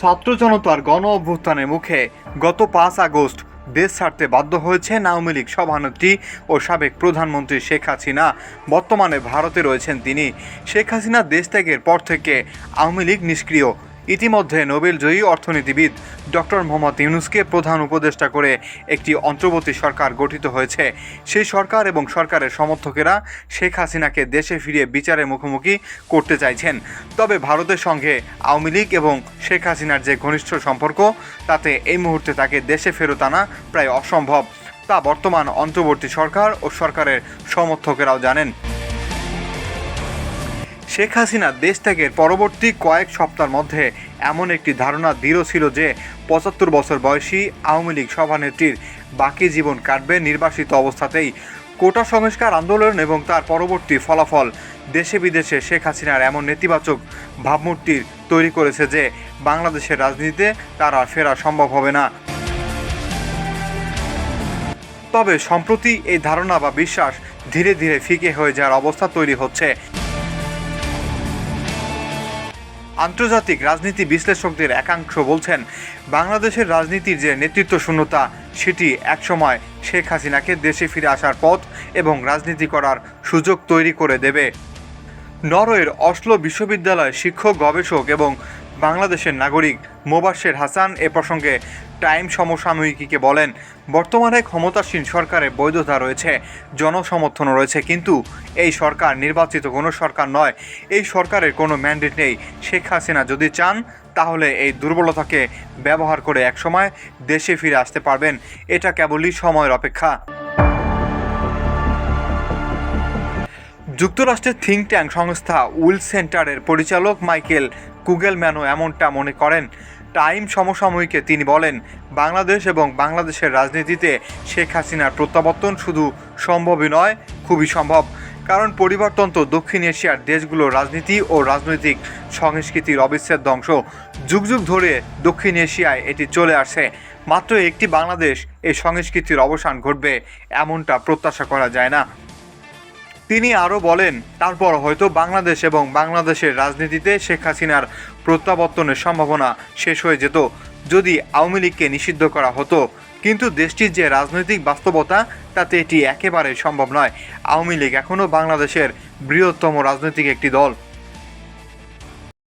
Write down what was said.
ছাত্র জনতার গণ অভ্যুত্থানের মুখে গত 5 আগস্ট দেশ ছাড়তে বাধ্য হয়েছেন আওয়ামী লীগ সভানেত্রী ও সাবেক প্রধানমন্ত্রী শেখ হাসিনা। বর্তমানে ভারতে রয়েছেন তিনি। শেখ হাসিনা দেশ ত্যাগের পর থেকে আওয়ামী লীগ নিষ্ক্রিয়। ইতিমধ্যে নোবেলজয়ী অর্থনীতিবিদ ডক্টর মোহাম্মদ ইউনূসকে প্রধান উপদেষ্টা করে একটি অন্তর্বর্তী সরকার গঠিত হয়েছে। সেই সরকার এবং সরকারের সমর্থকেরা শেখ হাসিনাকে দেশে ফিরিয়ে বিচারের মুখোমুখি করতে চাইছেন। তবে ভারতের সঙ্গে আওয়ামী লীগ এবং শেখ হাসিনার যে ঘনিষ্ঠ সম্পর্ক, তাতে এই মুহূর্তে তাকে দেশে ফেরত আনা প্রায় অসম্ভব। তা বর্তমান অন্তর্বর্তী সরকার ও সরকারের সমর্থকেরাও জানেন। শেখ হাসিনা দেশ ত্যাগের পরবর্তী কয়েক সপ্তাহের মধ্যে এমন একটি ধারণা দৃঢ় ছিল যে ৭৫ বছর বয়সী আওয়ামী লীগ সভানেত্রীর বাকি জীবন কাটবে নির্বাসিত অবস্থাতেই। কোটা সংস্কার আন্দোলন এবং তার পরবর্তী ফলাফল দেশে বিদেশে শেখ হাসিনার এমন নেতিবাচক ভাবমূর্তি তৈরি করেছে যে বাংলাদেশের রাজনীতিতে তার আর ফেরা সম্ভব হবে না। তবে সম্প্রতি এই ধারণা বা বিশ্বাস ধীরে ধীরে ফিকে হয়ে যাওয়ার অবস্থা তৈরি হচ্ছে। আন্তর্জাতিক রাজনীতি বিশ্লেষকদের একাংশ বলছেন, বাংলাদেশের রাজনীতির যে নেতৃত্ব শূন্যতা, সেটি একসময় শেখ হাসিনাকে দেশে ফিরে আসার পথ এবং রাজনীতি করার সুযোগ তৈরি করে দেবে। নরওয়ের অসলো বিশ্ববিদ্যালয়ের শিক্ষক, গবেষক এবং বাংলাদেশের নাগরিক মোবাশ্বের হাসান এ প্রসঙ্গে টাইম সমসাময়িকীকে বলেন, বর্তমানে ক্ষমতাসীন সরকারের বৈধতা রয়েছে, জনসমর্থনও রয়েছে, কিন্তু এই সরকার নির্বাচিত কোনো সরকার নয়। এই সরকারের কোনো ম্যান্ডেট নেই। শেখ হাসিনা যদি চান তাহলে এই দুর্বলতাকে ব্যবহার করে একসময় দেশে ফিরে আসতে পারবেন। এটা কেবলই সময়ের অপেক্ষা। যুক্তরাষ্ট্রের থিঙ্ক ট্যাঙ্ক সংস্থা উইল সেন্টারের পরিচালক মাইকেল কুগেলম্যানও এমনটা মনে করেন। টাইম সমসাময়িকে তিনি বলেন, বাংলাদেশ এবং বাংলাদেশের রাজনীতিতে শেখ হাসিনার প্রত্যাবর্তন শুধু সম্ভবই নয়, খুবই সম্ভব। কারণ পরিবর্তন তো দক্ষিণ এশিয়ার দেশগুলোর রাজনীতি ও রাজনৈতিক সংস্কৃতির অবিচ্ছেদ্য অংশ। যুগ যুগ ধরে দক্ষিণ এশিয়ায় এটি চলে আসছে। মাত্র একটি বাংলাদেশ এই সংস্কৃতির অবসান ঘটবে এমনটা প্রত্যাশা করা যায় না। তিনি আরও বলেন, তারপর হয়তো বাংলাদেশ এবং বাংলাদেশের রাজনীতিতে শেখ হাসিনার প্রত্যাবর্তনের সম্ভাবনা শেষ হয়ে যেত যদি আওয়ামী লীগকে নিষিদ্ধ করা হতো। কিন্তু দেশটির যে রাজনৈতিক বাস্তবতা, তাতে এটি একেবারে সম্ভব নয়। আওয়ামী লীগ এখনও বাংলাদেশের বৃহত্তম রাজনৈতিক একটি দল।